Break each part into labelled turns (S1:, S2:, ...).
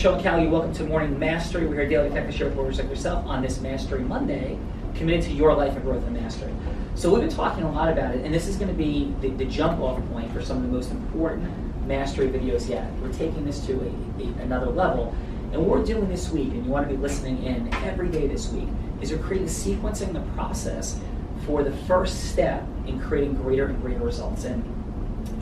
S1: Sean Callagy, welcome to Morning Mastery. We're here daily to connect share reporters like yourself on this Mastery Monday, committed to your life and growth and mastery. So we've been talking a lot about it, and this is going to be the jump-off point for some of the most important mastery videos yet. We're taking this to another level, and what we're doing this week, and you want to be listening in every day this week, is we're creating sequencing the process for the first step in creating greater and greater results. And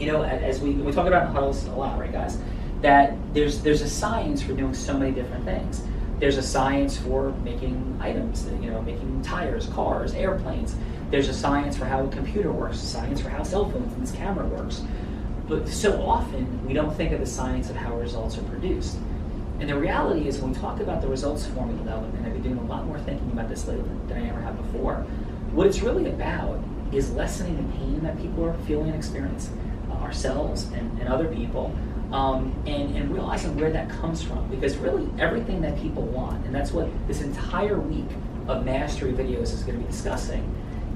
S1: you know, as we talk about in huddles a lot, right, guys? That there's a science for doing so many different things. There's a science for making items, making tires, cars, airplanes. There's a science for how a computer works, a science for how cell phones and this camera works. But so often, we don't think of the science of how results are produced. And the reality is when we talk about the results formula, though, and I've been doing a lot more thinking about this lately than I ever have before, what it's really about is lessening the pain that people are feeling and experiencing, ourselves and other people, and realizing where that comes from. Because really everything that people want, and that's what this entire week of mastery videos is going to be discussing,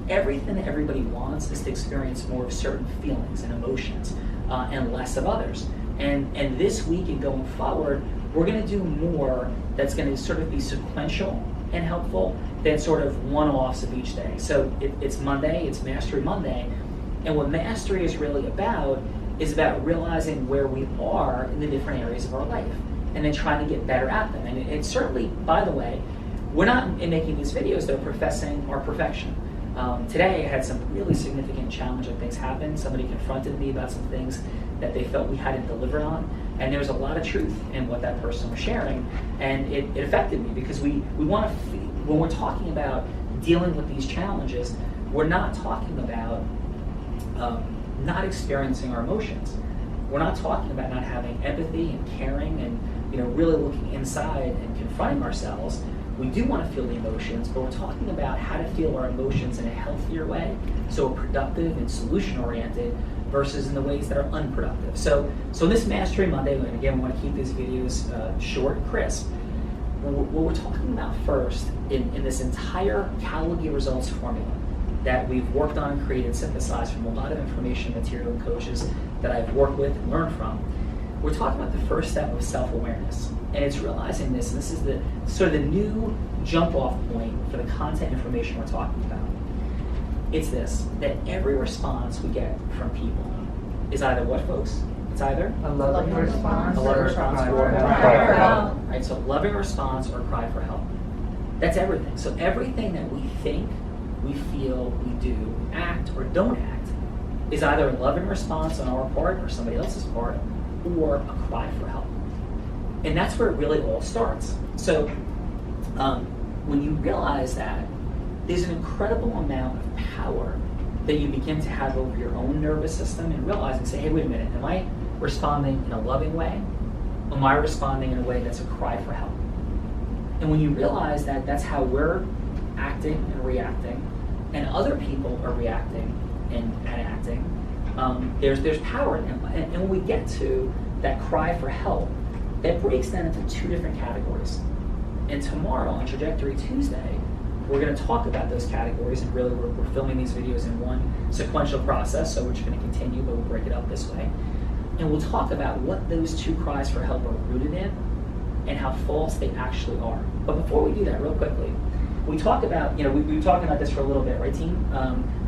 S1: everything that everybody wants is to experience more of certain feelings and emotions and less of others. And this week and going forward, we're going to do more that's going to sort of be sequential and helpful than sort of one-offs of each day. So it's Monday, it's Mastery Monday, and what mastery is really about is about realizing where we are in the different areas of our life and then trying to get better at them. And it's certainly, by the way, we're not in making these videos, though, professing our perfection. Today I had some really significant challenging things happen. Somebody confronted me about some things that they felt we hadn't delivered on, and there was a lot of truth in what that person was sharing, and it affected me because we want to, when we're talking about dealing with these challenges, we're not talking about not experiencing our emotions. We're not talking about not having empathy and caring and really looking inside and confronting ourselves. We do want to feel the emotions, but we're talking about how to feel our emotions in a healthier way, so productive and solution-oriented versus in the ways that are unproductive. So this Mastery Monday, and again, we want to keep these videos short and crisp. What we're talking about first in this entire Callagy results formula that we've worked on, created, synthesized from a lot of information, material, and coaches that I've worked with and learned from. We're talking about the first step of self-awareness. And it's realizing this, and this is the sort of the new jump-off point for the content information we're talking about. It's this, that every response we get from people is either what, folks? It's either
S2: a loving response,
S1: or a cry for help. Right, so loving response or cry for help. That's everything. So everything that we think, we feel, we do, act, or don't act is either a loving response on our part or somebody else's part, or a cry for help. And that's where it really all starts. So when you realize that, there's an incredible amount of power that you begin to have over your own nervous system and realize and say, hey, wait a minute, am I responding in a loving way? Am I responding in a way that's a cry for help? And when you realize that that's how we're acting and reacting, and other people are reacting and acting, there's power in them. And when we get to that cry for help, that breaks down into two different categories. And tomorrow on Trajectory Tuesday, we're going to talk about those categories, and really we're filming these videos in one sequential process, so we're just going to continue, but we'll break it up this way. And we'll talk about what those two cries for help are rooted in and how false they actually are. But before we do that, real quickly, we talk about, we've been talking about this for a little bit, right, team?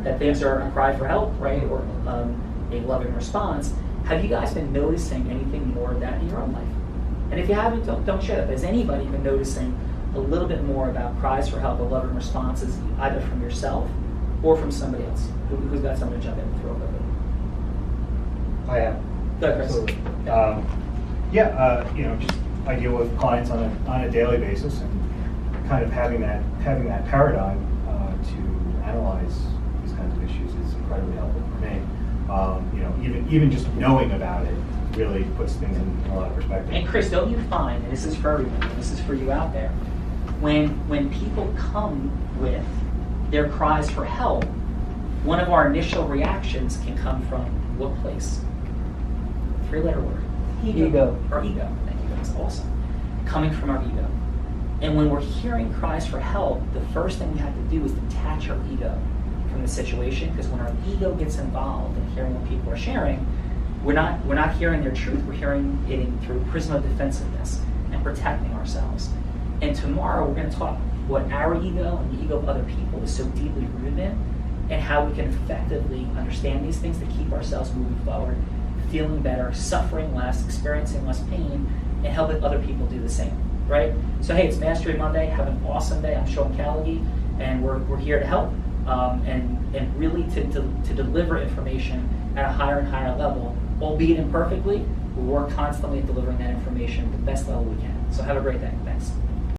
S1: That things are a cry for help, right, or a loving response. Have you guys been noticing anything more of that in your own life? And if you haven't, don't share that. Has anybody been noticing a little bit more about cries for help or loving responses, either from yourself or from somebody else? Who's got something to jump in and throw over?
S3: I have.
S1: Go ahead, Chris.
S3: Just I deal with clients on a daily basis, and kind of having that paradigm to analyze these kinds of issues is incredibly helpful for me. Even just knowing about it really puts things in a lot of perspective.
S1: And Chris, don't you find, and this is for everyone, this is for you out there, when people come with their cries for help, one of our initial reactions can come from what place? 3-letter word.
S2: Ego.
S1: Or ego. Thank you. That's awesome. Coming from our ego. And when we're hearing cries for help, the first thing we have to do is detach our ego from the situation, because when our ego gets involved in hearing what people are sharing, we're not hearing their truth. We're hearing it through a prism of defensiveness. And protecting ourselves. And tomorrow we're going to talk what our ego and the ego of other people is so deeply rooted in, and how we can effectively understand these things to keep ourselves moving forward, feeling better, suffering less, experiencing less pain, and helping other people do the same, right? So hey, it's Mastery Monday. Have an awesome day. I'm Sean Callagy, and we're here to help and really to deliver information at a higher and higher level, albeit imperfectly. We work constantly at delivering that information at the best level we can. So have a great day. Thanks.